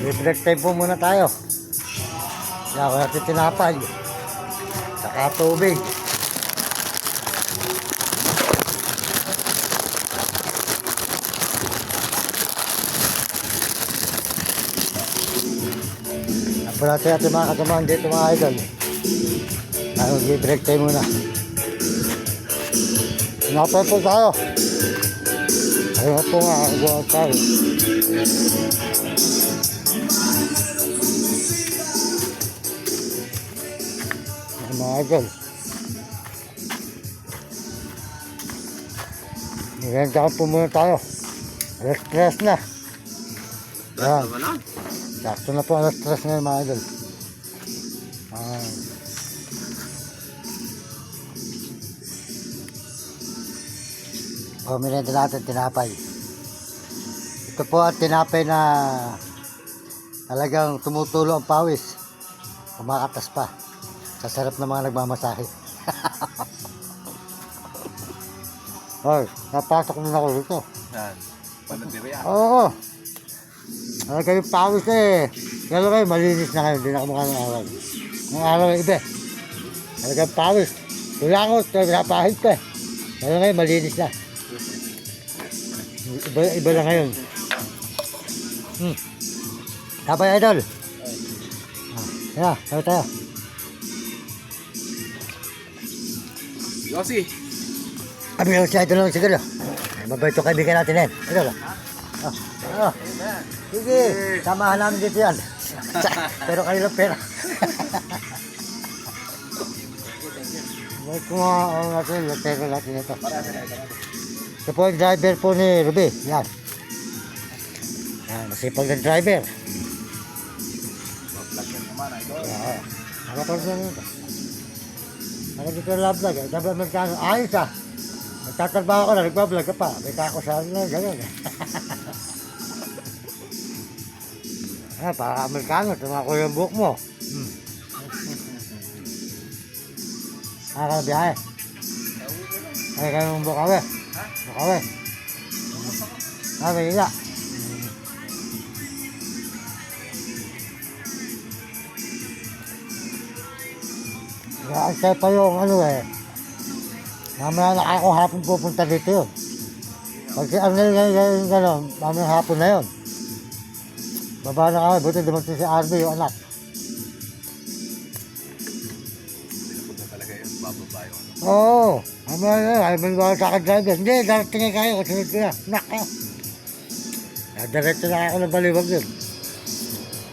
Reflect time po muna tayo. Kaya natin tinapay. Saka tubig. Apo natin mga kasamahan dito mga idol. Tayo mag-break time muna. Tinapay po tayo. Ayun po nga, gawin tayo. Mga idol. Nagandaan po muna tayo. Alas 3 na. Yan. Sakto na po alas 3 ngayon mga idol. Merenda natin tinapay. Ito po ang tinapay na talagang tumutulo ang pawis. Kumakatas pa. Sa sarap ng mga nagmamasahe. Hoy, napasok na ako dito. Yan. Panadiriya. Oo. Talaga yung pawis eh. Kaya kayo, malinis na kayo. Hindi na kumukha ng araw. Ng araw yung iba. Talaga yung pawis. Kulangot, napahid pa eh. Kaya kayo, malinis na. Iba na ngayon. Tapay idol. Tayo tayo. Yossi. Kami yung siya ito lang siguro. Mabait yung kaibigan natin yan. Idol. Sige, samahan namin dito yan. Pero kayo lang pera. May kumaon natin, latero natin ito. Ito po yung driver po ni Ruby. Yan. Yan, masipag ng driver. Vlog yan naman, idol. Nakapag na nito. Nakapag na vlog. Sabi Amerikano, ayos ah. Nagtatrabaho ko na, nagbablog ka pa. May kakusahan na, gano'n. Para Amerikano, tumako yung buhok mo. Nakaka biyahe. Ay, kayo mong bukawe. Bukawe. May ila. Naantay pa yung ano eh. Mamaya na ako hapon pupunta dito yun. Kasi ang ngayon gano'n, mamaya hapon na yun. Baba na kami, buti dumating si Arby yung anak. Pinapunta talaga yun, bababa yun. Oo, mamaya na yun, ayaw mo naman sa akin driver. Hindi, darating kayo, kasunod ko na. Naka. Diretso na ako ng baliwag yun.